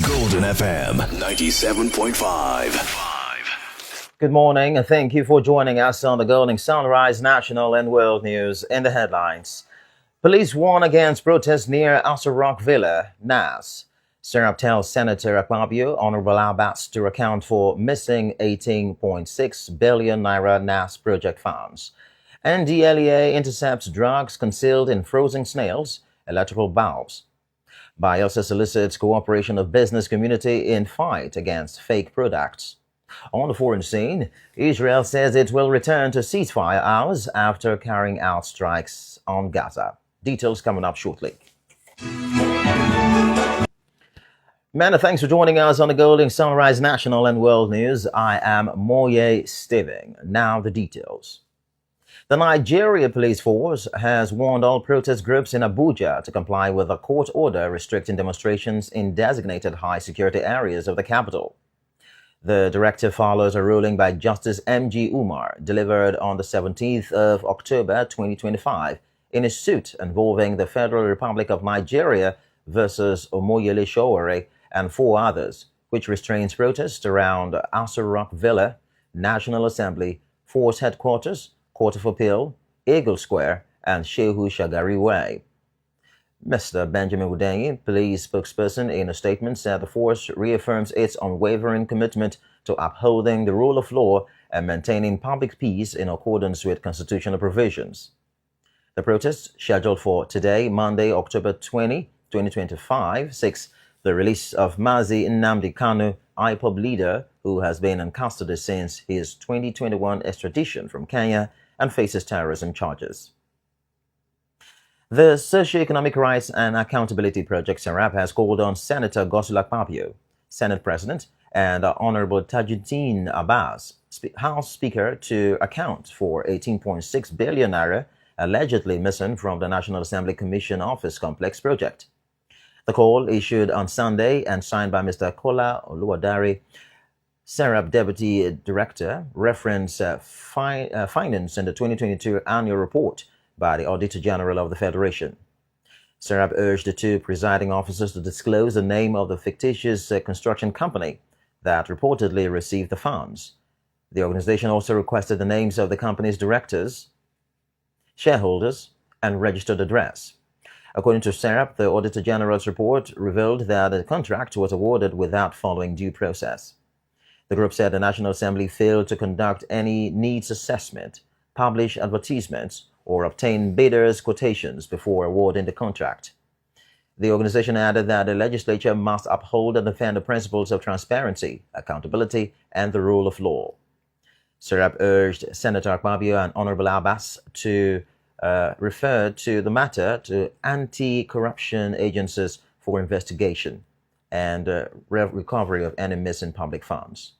Golden FM 97.5. Good morning and thank you for joining us on the Golden Sunrise National and World News. In the headlines, police warn against protests near Asa Rock Villa, NAS. Serap tells Senator Akpabio Honorable Abbas to account for missing 18.6 billion naira NAS project funds. And DLEA intercepts drugs concealed in frozen snails, electrical bulbs. Bielsa solicits cooperation of business community in fight against fake products. On the foreign scene, Israel says it will return to ceasefire hours after carrying out strikes on Gaza. Details coming up shortly. Many thanks for joining us on the Golden Sunrise National and World News. I am Moye Steving. Now the details. The Nigeria Police Force has warned all protest groups in Abuja to comply with a court order restricting demonstrations in designated high-security areas of the capital. The directive follows a ruling by Justice M.G. Umar delivered on the 17th of October 2025 in a suit involving the Federal Republic of Nigeria versus Omoyele Sowore and 4 others, which restrains protests around Asa Rock Villa, National Assembly, Force Headquarters, Court of Appeal, Eagle Square, and Shehu Shagari Way. Mr. Benjamin Wudenyi, police spokesperson, in a statement said the force reaffirms its unwavering commitment to upholding the rule of law and maintaining public peace in accordance with constitutional provisions. The protests, scheduled for today, Monday, October 20, 2025, seeks the release of Mazi Nnamdi Kanu, IPOB leader, who has been in custody since his 2021 extradition from Kenya and faces terrorism charges. The Socio-Economic Rights and Accountability Project, SERAP, has called on Senator Godswill Akpabio, Senate President, and Honorable Tajuddin Abbas, House Speaker, to account for 18.6 billion naira allegedly missing from the National Assembly Commission Office Complex project. The call, issued on Sunday and signed by Mr. Kola Oluwadare, SERAP Deputy Director, reference findings in the 2022 annual report by the Auditor General of the Federation. SERAP urged the 2 presiding officers to disclose the name of the fictitious construction company that reportedly received the funds. The organization also requested the names of the company's directors, shareholders, and registered address. According to SERAP, the Auditor General's report revealed that the contract was awarded without following due process. The group said the National Assembly failed to conduct any needs assessment, publish advertisements, or obtain bidders' quotations before awarding the contract. The organization added that the legislature must uphold and defend the principles of transparency, accountability, and the rule of law. SERAP urged Senator Akpabio and Honorable Abbas to refer to the matter to anti-corruption agencies for investigation and recovery of any missing public funds.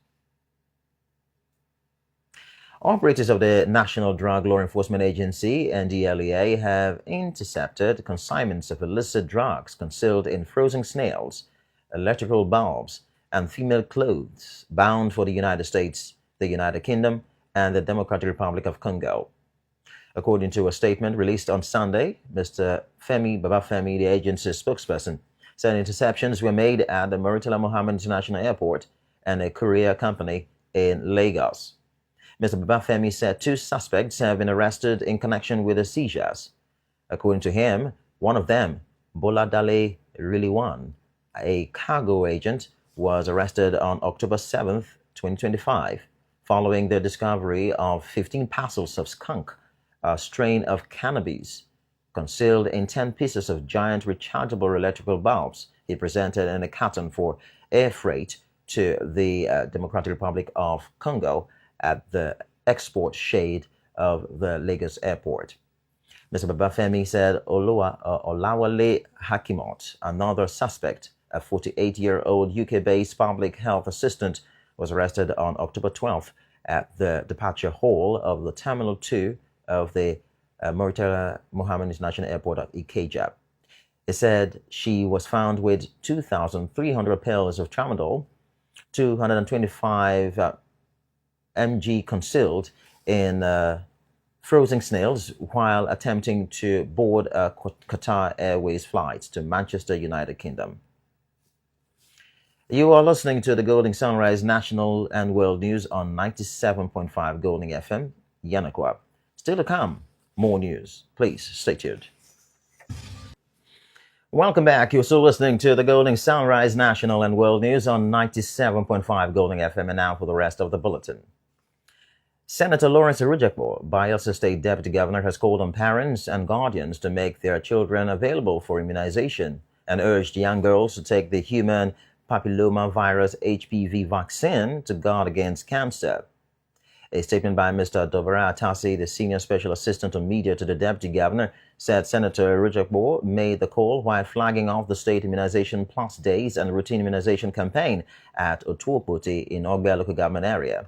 Operators of the National Drug Law Enforcement Agency, NDLEA, have intercepted consignments of illicit drugs concealed in frozen snails, electrical bulbs, and female clothes bound for the United States, the United Kingdom, and the Democratic Republic of Congo. According to a statement released on Sunday, Mr. Femi Babafemi, the agency's spokesperson, said interceptions were made at the Murtala Mohammed International Airport and a courier company in Lagos. Mr. Babafemi said 2 suspects have been arrested in connection with the seizures. According to him, one of them, Boladale Riliwan, a cargo agent, was arrested on October 7, 2025, following the discovery of 15 parcels of skunk, a strain of cannabis, concealed in 10 pieces of giant rechargeable electrical bulbs he presented in a carton for air freight to the Democratic Republic of Congo at the export shade of the Lagos airport. Mr. Babafemi said Olawale Hakimot, another suspect, a 48-year-old UK-based public health assistant, was arrested on October 12th at the departure hall of the Terminal 2 of the Murtala Mohammed International Airport of Ikeja. It said she was found with 2,300 pills of tramadol, 225 mg concealed in frozen snails while attempting to board a Qatar Airways flight to Manchester, United Kingdom. You are listening to the Golden Sunrise National and World News on 97.5 Golden FM, Yanakwa. Still to come, more news. Please stay tuned. Welcome back. You're still listening to the Golden Sunrise National and World News on 97.5 Golden FM, and now for the rest of the bulletin. Senator Lawrence Erujakpo, Bayelsa State Deputy Governor, has called on parents and guardians to make their children available for immunization and urged young girls to take the human papillomavirus HPV vaccine to guard against cancer. A statement by Mr. Dobara Atasi, the Senior Special Assistant on Media to the Deputy Governor, said Senator Erujakpo made the call while flagging off the state immunization plus days and routine immunization campaign at Otuopoti in Ogbe local government area.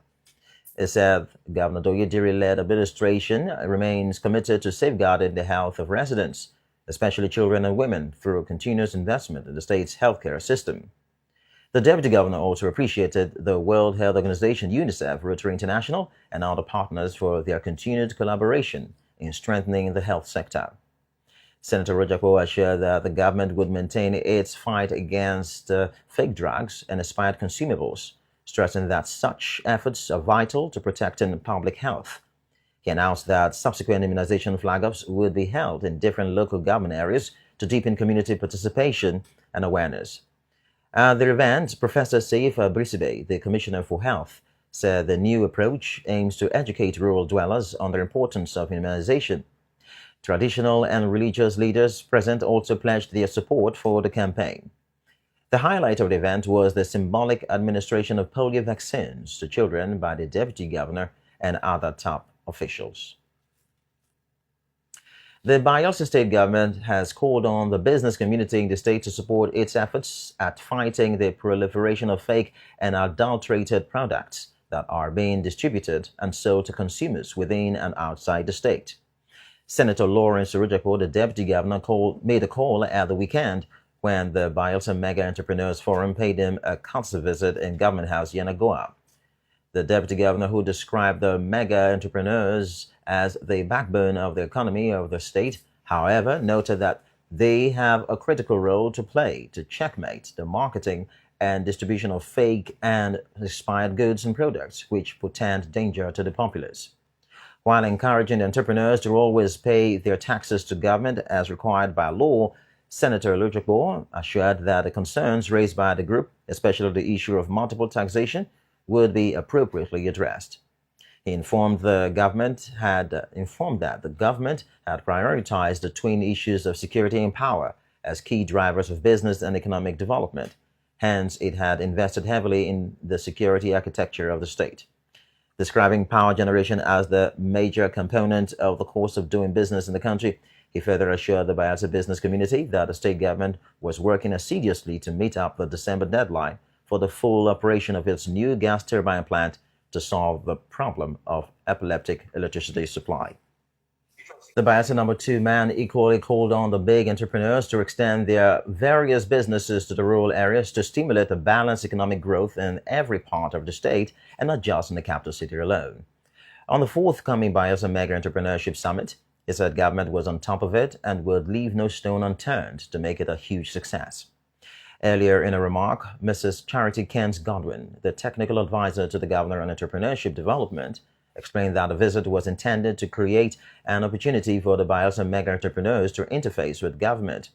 It said Governor Doyediri-led administration remains committed to safeguarding the health of residents, especially children and women, through continuous investment in the state's healthcare system. The Deputy Governor also appreciated the World Health Organization, UNICEF, Rotary International, and other partners for their continued collaboration in strengthening the health sector. Senator Erujakpo assured that the government would maintain its fight against fake drugs and expired consumables, stressing that such efforts are vital to protecting public health. He announced that subsequent immunization flag-ups would be held in different local government areas to deepen community participation and awareness. At the event, Professor Saif Brisibe, the Commissioner for Health, said the new approach aims to educate rural dwellers on the importance of immunization. Traditional and religious leaders present also pledged their support for the campaign. The highlight of the event was the symbolic administration of polio vaccines to children by the Deputy Governor and other top officials. The Bayelsa State government has called on the business community in the state to support its efforts at fighting the proliferation of fake and adulterated products that are being distributed and sold to consumers within and outside the state. Senator Lawrence Erujakpo, the Deputy Governor, made a call at the weekend when the Bayelsa Mega Entrepreneurs Forum paid him a council visit in Government House, Yenagoa. The Deputy Governor, who described the mega entrepreneurs as the backbone of the economy of the state, however, noted that they have a critical role to play to checkmate the marketing and distribution of fake and expired goods and products which portend danger to the populace. While encouraging entrepreneurs to always pay their taxes to government as required by law, Senator Erujakpo assured that the concerns raised by the group, especially the issue of multiple taxation, would be appropriately addressed. He informed that the government had prioritized the twin issues of security and power as key drivers of business and economic development. Hence, it had invested heavily in the security architecture of the state. Describing power generation as the major component of the cost of doing business in the country, he further assured the Bayelsa business community that the state government was working assiduously to meet up the December deadline for the full operation of its new gas turbine plant to solve the problem of epileptic electricity supply. The Bayelsa No. 2 man equally called on the big entrepreneurs to extend their various businesses to the rural areas to stimulate a balanced economic growth in every part of the state and not just in the capital city alone. On the forthcoming Bayelsa Mega Entrepreneurship Summit, he said government was on top of it and would leave no stone unturned to make it a huge success. Earlier in a remark, Mrs. Charity Kent Godwin, the technical advisor to the governor on entrepreneurship development, explained that the visit was intended to create an opportunity for the Bayelsa mega entrepreneurs to interface with government,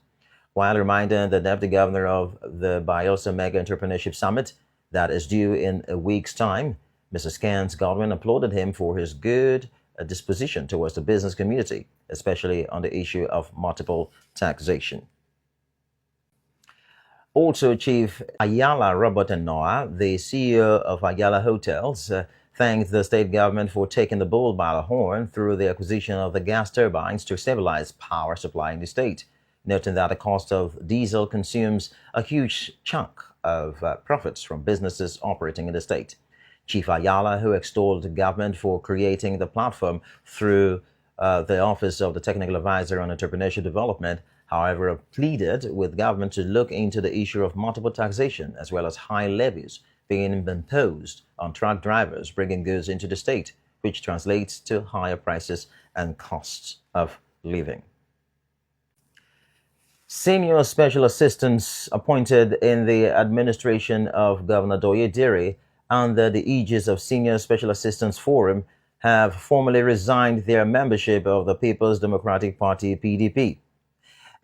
while reminding the deputy governor of the Bayelsa Mega Entrepreneurship Summit that is due in a week's time. Mrs. Kent Godwin applauded him for his good disposition towards the business community, especially on the issue of multiple taxation. Also, Chief Ayala Robert Noah, the CEO of Ayala Hotels, thanked the state government for taking the bull by the horn through the acquisition of the gas turbines to stabilize power supply in the state, noting that the cost of diesel consumes a huge chunk of profits from businesses operating in the state. Chief Ayala, who extolled the government for creating the platform through the Office of the Technical Advisor on Entrepreneurship Development, however, pleaded with government to look into the issue of multiple taxation as well as high levies being imposed on truck drivers bringing goods into the state, which translates to higher prices and costs of living. Senior special assistants appointed in the administration of Governor Doye Diri under the aegis of Senior Special Assistants Forum have formally resigned their membership of the People's Democratic Party (PDP).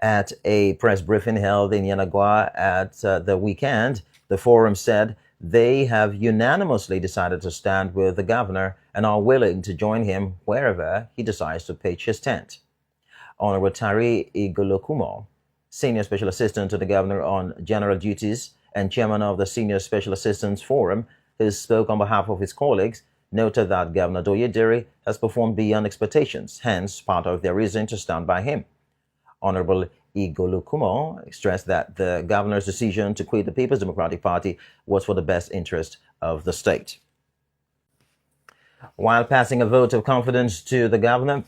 At a press briefing held in Yenagoa at the weekend, the forum said they have unanimously decided to stand with the governor and are willing to join him wherever he decides to pitch his tent. Honorable Tari Igolokumo, Senior Special Assistant to the Governor on General Duties and Chairman of the Senior Special Assistants Forum, who spoke on behalf of his colleagues, noted that Governor Doye Diri has performed beyond expectations, hence part of their reason to stand by him. Honorable Igolokumo stressed that the governor's decision to quit the People's Democratic Party was for the best interest of the state. While passing a vote of confidence to the governor,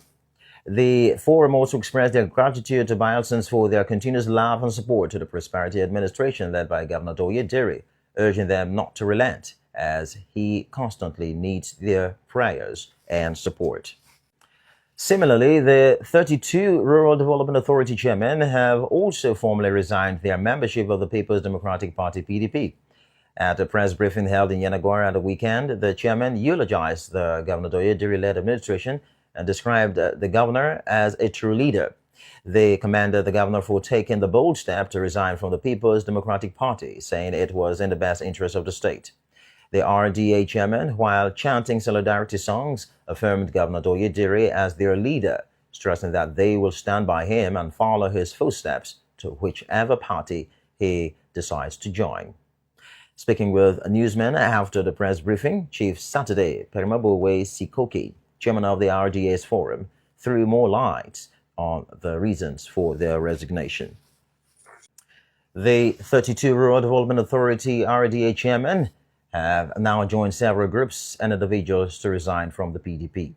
the forum also expressed their gratitude to Bayelsons for their continuous love and support to the Prosperity Administration led by Governor Doye Diri, urging them not to relent as he constantly needs their prayers and support. Similarly, the 32 Rural Development Authority chairmen have also formally resigned their membership of the People's Democratic Party (PDP). At a press briefing held in Yenagoa at the weekend, the chairman eulogized the Governor Doye Diri-led administration and described the governor as a true leader. They commended the governor for taking the bold step to resign from the People's Democratic Party, saying it was in the best interest of the state. The RDA chairman, while chanting solidarity songs, affirmed Governor Doye Diri as their leader, stressing that they will stand by him and follow his footsteps to whichever party he decides to join. Speaking with newsmen after the press briefing, Chief Saturday Perimabowe Sikoki, chairman of the RDA's forum, threw more light on the reasons for their resignation. The 32 Rural Development Authority RDA chairmen have now joined several groups and individuals to resign from the PDP.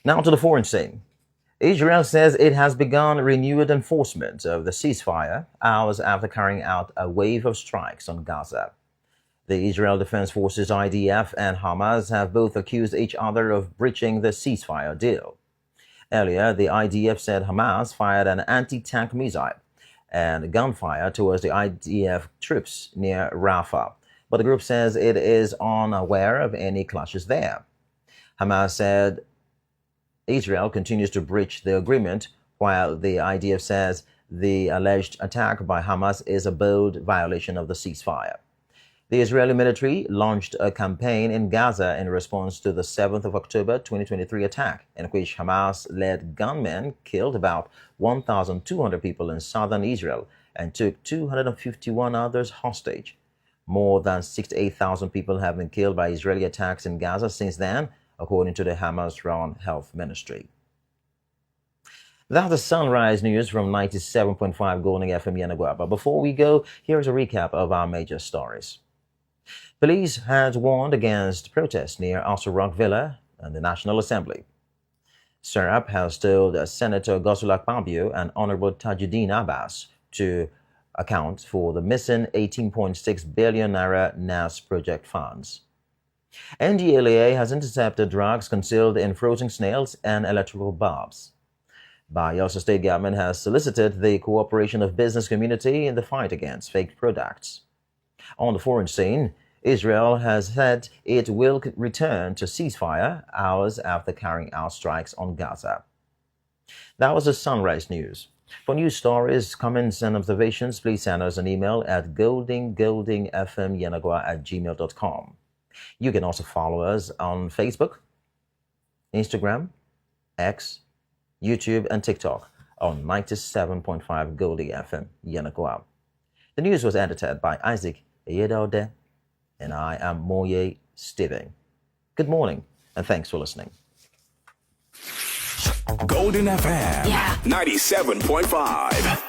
Now to the foreign scene. Israel says it has begun renewed enforcement of the ceasefire hours after carrying out a wave of strikes on Gaza. The Israel Defense Forces IDF and Hamas have both accused each other of breaching the ceasefire deal. Earlier, the IDF said Hamas fired an anti-tank missile and gunfire towards the IDF troops near Rafah, but the group says it is unaware of any clashes there. Hamas said Israel continues to breach the agreement, while the IDF says the alleged attack by Hamas is a bold violation of the ceasefire. The Israeli military launched a campaign in Gaza in response to the 7th of October 2023 attack, in which Hamas-led gunmen killed about 1,200 people in southern Israel and took 251 others hostage. More than 68,000 people have been killed by Israeli attacks in Gaza since then, according to the Hamas-run health ministry. That's the Sunrise News from 97.5 Golden FM Yenagoa. But before we go, here's a recap of our major stories. Police had warned against protests near Aso Rock Villa and the National Assembly. SERAP has told Senator Godswill Akpabio and Honorable Tajuddin Abbas to account for the missing 18.6 billion naira NAS project funds. NDLEA has intercepted drugs concealed in frozen snails and electrical bulbs. Bayelsa State Government has solicited the cooperation of business community in the fight against fake products. On the foreign scene, Israel has said it will return to ceasefire hours after carrying out strikes on Gaza. That was the Sunrise News. For news stories, comments, and observations, please send us an email at goldingyenagoa@gmail.com. You can also follow us on Facebook, Instagram, X, YouTube, and TikTok on 97.5 Goldie FM Yenagoa. The news was edited by Isaac Eyedode, and I am Moye Steving. Good morning, and thanks for listening. Golden FM 97.5.